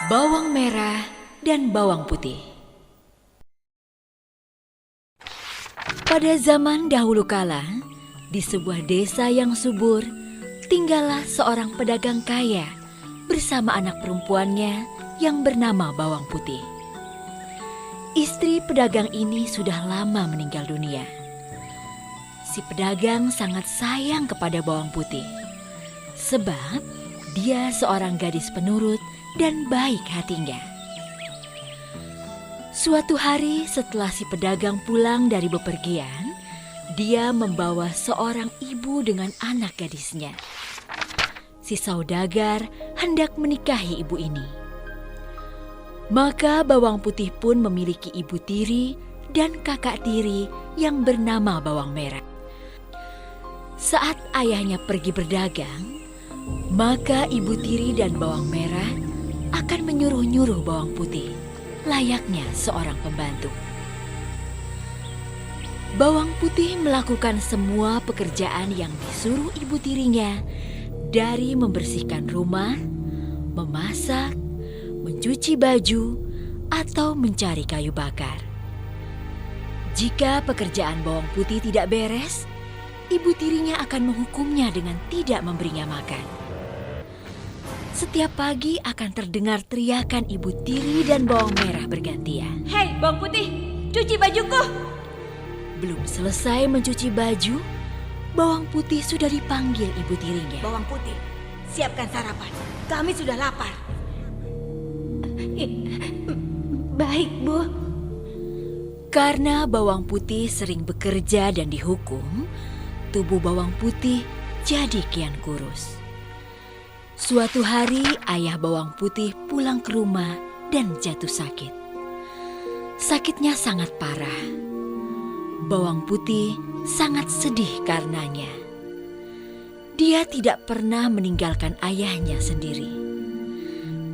Bawang merah dan bawang putih. Pada zaman dahulu kala, di sebuah desa yang subur, tinggallah seorang pedagang kaya bersama anak perempuannya yang bernama Bawang Putih. Istri pedagang ini sudah lama meninggal dunia. Si pedagang sangat sayang kepada Bawang Putih, sebab dia seorang gadis penurut dan baik hatinya. Suatu hari setelah si pedagang pulang dari bepergian, dia membawa seorang ibu dengan anak gadisnya. Si saudagar hendak menikahi ibu ini. Maka Bawang Putih pun memiliki ibu tiri dan kakak tiri yang bernama Bawang Merah. Saat ayahnya pergi berdagang, maka ibu tiri dan Bawang Merah akan menyuruh-nyuruh Bawang Putih, layaknya seorang pembantu. Bawang Putih melakukan semua pekerjaan yang disuruh ibu tirinya, dari membersihkan rumah, memasak, mencuci baju, atau mencari kayu bakar. Jika pekerjaan Bawang Putih tidak beres, ibu tirinya akan menghukumnya dengan tidak memberinya makan. Setiap pagi akan terdengar teriakan ibu tiri dan Bawang Merah bergantian. Hei, Bawang Putih, cuci bajuku! Belum selesai mencuci baju, Bawang Putih sudah dipanggil ibu tirinya. Bawang Putih, siapkan sarapan. Kami sudah lapar. Baik, Bu. Karena Bawang Putih sering bekerja dan dihukum, tubuh Bawang Putih jadi kian kurus. Suatu hari ayah Bawang Putih pulang ke rumah dan jatuh sakit. Sakitnya sangat parah. Bawang Putih sangat sedih karenanya. Dia tidak pernah meninggalkan ayahnya sendiri.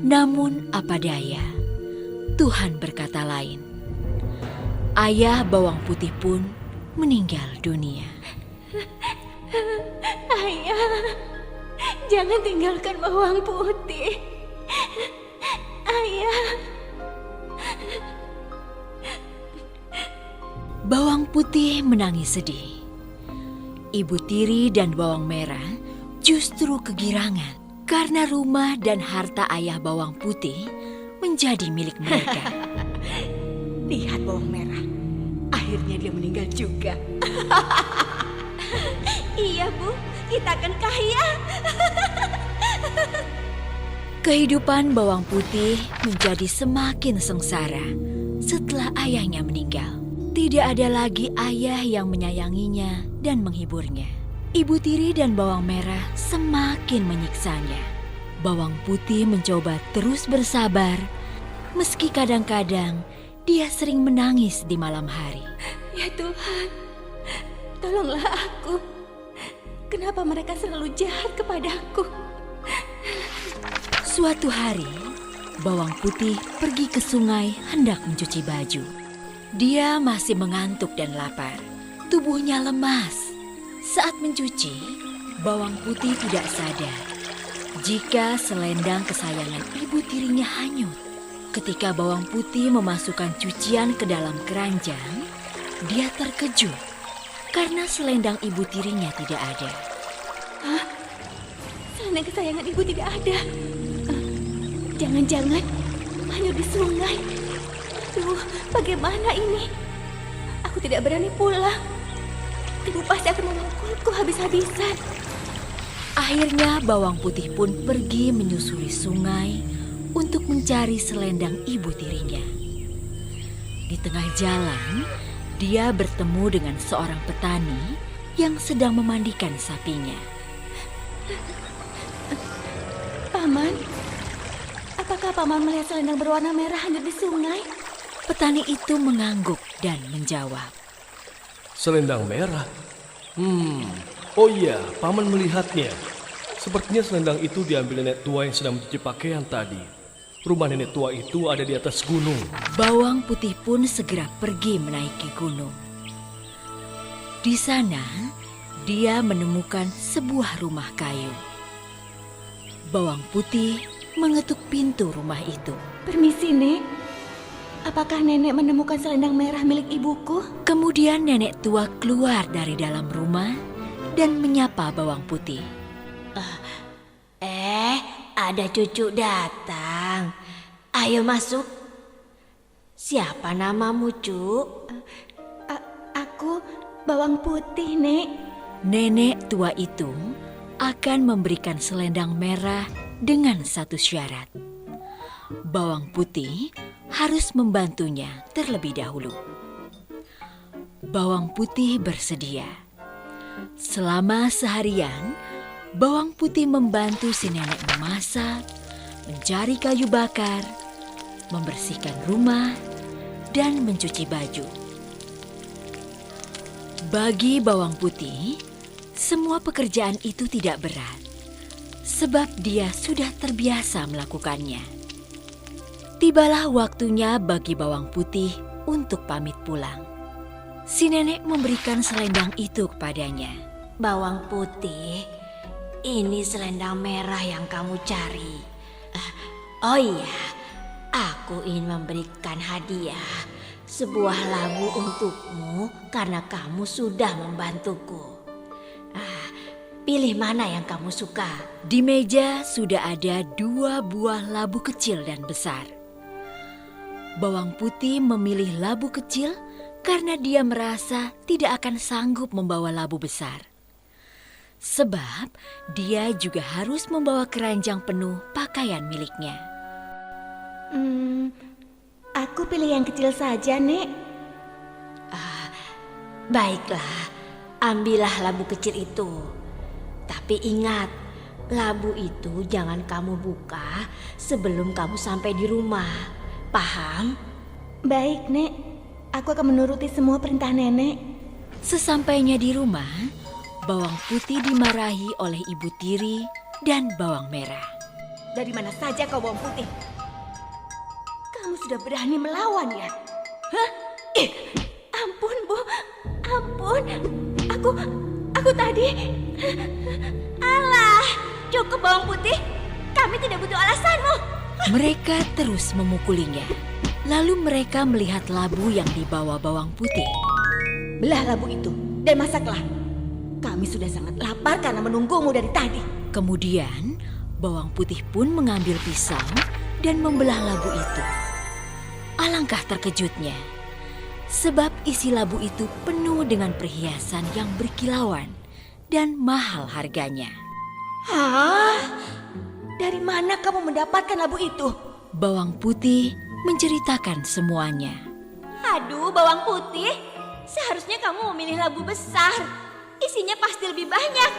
Namun apa daya, Tuhan berkata lain. Ayah Bawang Putih pun meninggal dunia. Ayah, jangan tinggalkan Bawang Putih. Ayah. Bawang Putih menangis sedih. Ibu tiri dan Bawang Merah justru kegirangan karena rumah dan harta ayah Bawang Putih menjadi milik mereka. Lihat Bawang Merah, akhirnya dia meninggal juga. Iya, Bu, kita akan kaya. Kehidupan Bawang Putih menjadi semakin sengsara setelah ayahnya meninggal. Tidak ada lagi ayah yang menyayanginya dan menghiburnya. Ibu tiri dan Bawang Merah semakin menyiksanya. Bawang Putih mencoba terus bersabar, meski kadang-kadang dia sering menangis di malam hari. Ya Tuhan, tolonglah aku. Kenapa mereka selalu jahat kepadaku? Suatu hari, Bawang Putih pergi ke sungai hendak mencuci baju. Dia masih mengantuk dan lapar. Tubuhnya lemas. Saat mencuci, Bawang Putih tidak sadar jika selendang kesayangan ibu tirinya hanyut. Ketika Bawang Putih memasukkan cucian ke dalam keranjang, dia terkejut karena selendang ibu tirinya tidak ada. Hah? Selendang kesayangan ibu tidak ada. Jangan-jangan hanyut di sungai. Aduh, bagaimana ini? Aku tidak berani pulang. Ibu pasti akan memukulku habis-habisan. Akhirnya Bawang Putih pun pergi menyusuri sungai untuk mencari selendang ibu tirinya. Di tengah jalan, dia bertemu dengan seorang petani yang sedang memandikan sapinya. Paman, apakah Paman melihat selendang berwarna merah hanyut di sungai? Petani itu mengangguk dan menjawab. Selendang merah? Oh iya, Paman melihatnya. Sepertinya selendang itu diambil nenek tua yang sedang mencuci pakaian tadi. Rumah nenek tua itu ada di atas gunung. Bawang Putih pun segera pergi menaiki gunung. Di sana, dia menemukan sebuah rumah kayu. Bawang Putih mengetuk pintu rumah itu. Permisi, Nek. Apakah nenek menemukan selendang merah milik ibuku? Kemudian nenek tua keluar dari dalam rumah dan menyapa bawang putih. Ada cucu datang. Ayo masuk. Siapa namamu, Cuk? Aku bawang putih, Nek. Nenek tua itu akan memberikan selendang merah dengan satu syarat. Bawang putih harus membantunya terlebih dahulu. Bawang putih bersedia. Selama seharian, bawang putih membantu si nenek memasak, mencari kayu bakar, membersihkan rumah, dan mencuci baju. Bagi bawang putih, semua pekerjaan itu tidak berat, sebab dia sudah terbiasa melakukannya. Tibalah waktunya bagi bawang putih untuk pamit pulang. Si nenek memberikan selendang itu kepadanya. Bawang putih, ini selendang merah yang kamu cari. Oh iya, aku ingin memberikan hadiah, sebuah labu untukmu karena kamu sudah membantuku. Pilih mana yang kamu suka. Di meja sudah ada 2 buah labu kecil dan besar. Bawang putih memilih labu kecil karena dia merasa tidak akan sanggup membawa labu besar. Sebab dia juga harus membawa keranjang penuh pakaian miliknya. Aku pilih yang kecil saja, Nek. Baiklah, ambillah labu kecil itu. Tapi ingat, labu itu jangan kamu buka sebelum kamu sampai di rumah. Paham? Baik, Nek. Aku akan menuruti semua perintah nenek. Sesampainya di rumah, bawang putih dimarahi oleh ibu tiri dan bawang merah. Dari mana saja kau bawang putih? Kamu sudah berani melawan ya? Hah? Ampun, Bu. Ampun. Aku tadi... Alah, cukup bawang putih. Kami tidak butuh alasanmu. Mereka terus memukulinya. Lalu mereka melihat labu yang dibawa bawang putih. Belah labu itu dan masaklah. Kami sudah sangat lapar karena menunggumu dari tadi. Kemudian bawang putih pun mengambil pisau dan membelah labu itu. Alangkah terkejutnya, sebab isi labu itu penuh dengan perhiasan yang berkilauan dan mahal harganya. Hah? Dari mana kamu mendapatkan labu itu? Bawang putih menceritakan semuanya. Aduh, bawang putih. Seharusnya kamu memilih labu besar. Isinya pasti lebih banyak.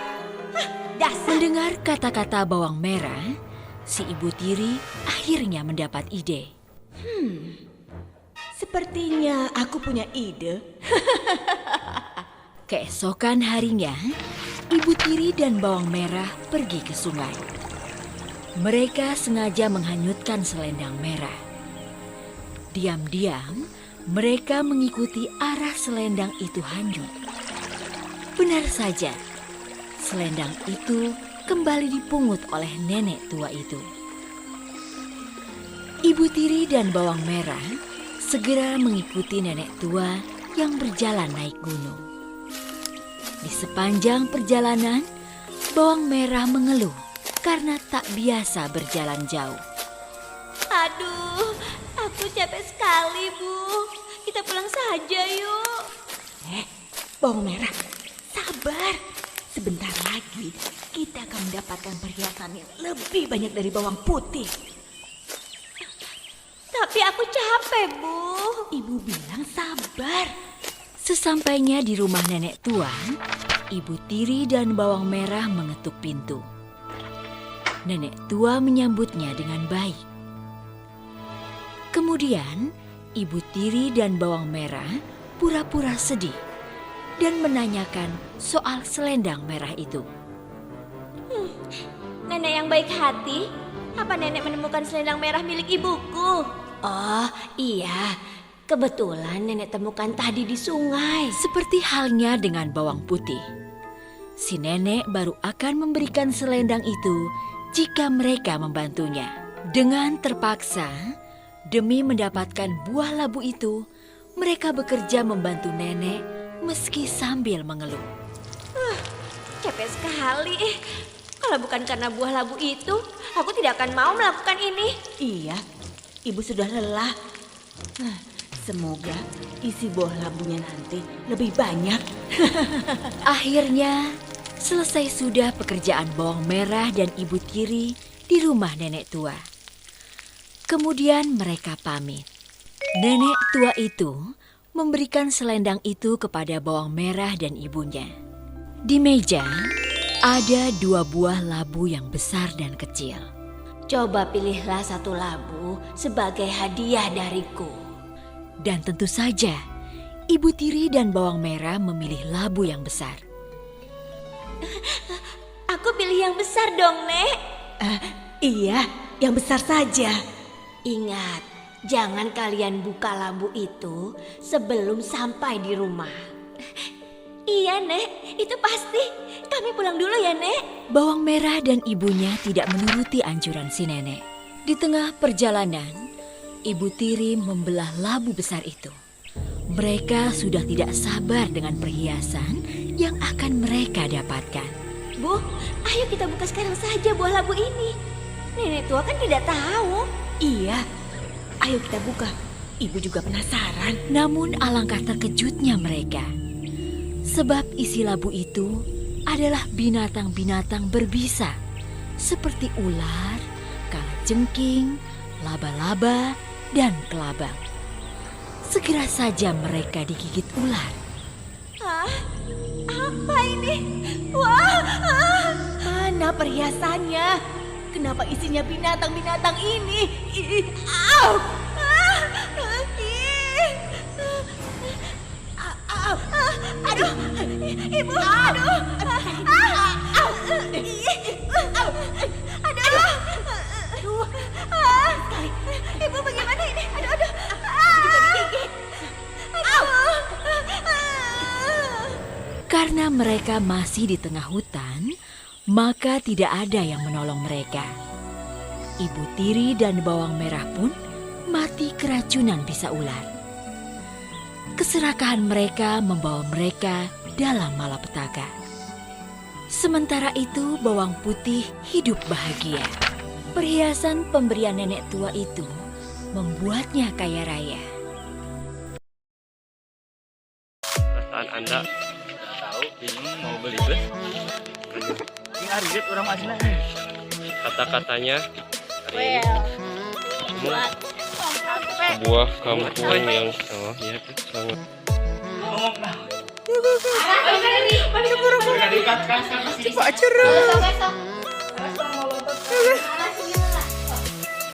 Hah, dasar. Mendengar kata-kata bawang merah, si ibu tiri akhirnya mendapat ide. Sepertinya aku punya ide. Keesokan harinya, ibu tiri dan bawang merah pergi ke sungai. Mereka sengaja menghanyutkan selendang merah. Diam-diam, mereka mengikuti arah selendang itu hanyut. Benar saja, selendang itu kembali dipungut oleh nenek tua itu. Ibu tiri dan bawang merah segera mengikuti nenek tua yang berjalan naik gunung. Di sepanjang perjalanan, bawang merah mengeluh karena tak biasa berjalan jauh. Aduh, aku capek sekali, Bu. Kita pulang saja yuk. Bawang merah, sabar. Sebentar lagi kita akan mendapatkan perhiasan yang lebih banyak dari bawang putih. Tapi aku capek, Bu. Ibu bilang sabar. Sesampainya di rumah nenek tua, ibu tiri dan bawang merah mengetuk pintu. Nenek tua menyambutnya dengan baik. Kemudian, ibu tiri dan bawang merah pura-pura sedih dan menanyakan soal selendang merah itu. Nenek yang baik hati, apa nenek menemukan selendang merah milik ibuku? Oh iya, kebetulan nenek temukan tadi di sungai. Seperti halnya dengan bawang putih, si nenek baru akan memberikan selendang itu jika mereka membantunya. Dengan terpaksa, demi mendapatkan buah labu itu, mereka bekerja membantu nenek meski sambil mengeluh. Capek sekali. Kalau bukan karena buah labu itu, aku tidak akan mau melakukan ini. Iya, ibu sudah lelah. Semoga isi buah labunya nanti lebih banyak. Akhirnya, selesai sudah pekerjaan bawang merah dan ibu tiri di rumah nenek tua. Kemudian mereka pamit. Nenek tua itu memberikan selendang itu kepada bawang merah dan ibunya. Di meja ada 2 buah labu yang besar dan kecil. Coba pilihlah satu labu sebagai hadiah dariku. Dan tentu saja, ibu tiri dan bawang merah memilih labu yang besar. Aku pilih yang besar dong, Nek. Iya, yang besar saja. Ingat, jangan kalian buka labu itu sebelum sampai di rumah. Iya, Nek, itu pasti. Kami pulang dulu ya, Nek. Bawang merah dan ibunya tidak menuruti anjuran si nenek. Di tengah perjalanan, ibu tiri membelah labu besar itu. Mereka sudah tidak sabar dengan perhiasan yang akan mereka dapatkan. Bu, ayo kita buka sekarang saja buah labu ini. Nenek tua kan tidak tahu. Iya, ayo kita buka. Ibu juga penasaran. Namun alangkah terkejutnya mereka. Sebab isi labu itu adalah binatang-binatang berbisa. Seperti ular, kalajengking, laba-laba, dan kelabang. Segera saja mereka digigit ular. Apa ini? Wah, Mana perhiasannya? Kenapa isinya binatang-binatang ini? Au! aduh, ibu, aduh, ibu bagaimana ini? Aduh, Juga digigit. Karena mereka masih di tengah hutan, maka tidak ada yang menolong mereka. Ibu tiri dan bawang merah pun mati keracunan bisa ular. Keserakahan mereka membawa mereka dalam malapetaka. Sementara itu bawang putih hidup bahagia. Perhiasan pemberian nenek tua itu membuatnya kaya raya. Perasaan Anda tahu bingung mau beli bus? Ini arget orang asli. Kata-katanya hari ini sebuah kampung yang ya sangat Ngomong lah. Pak Cerut.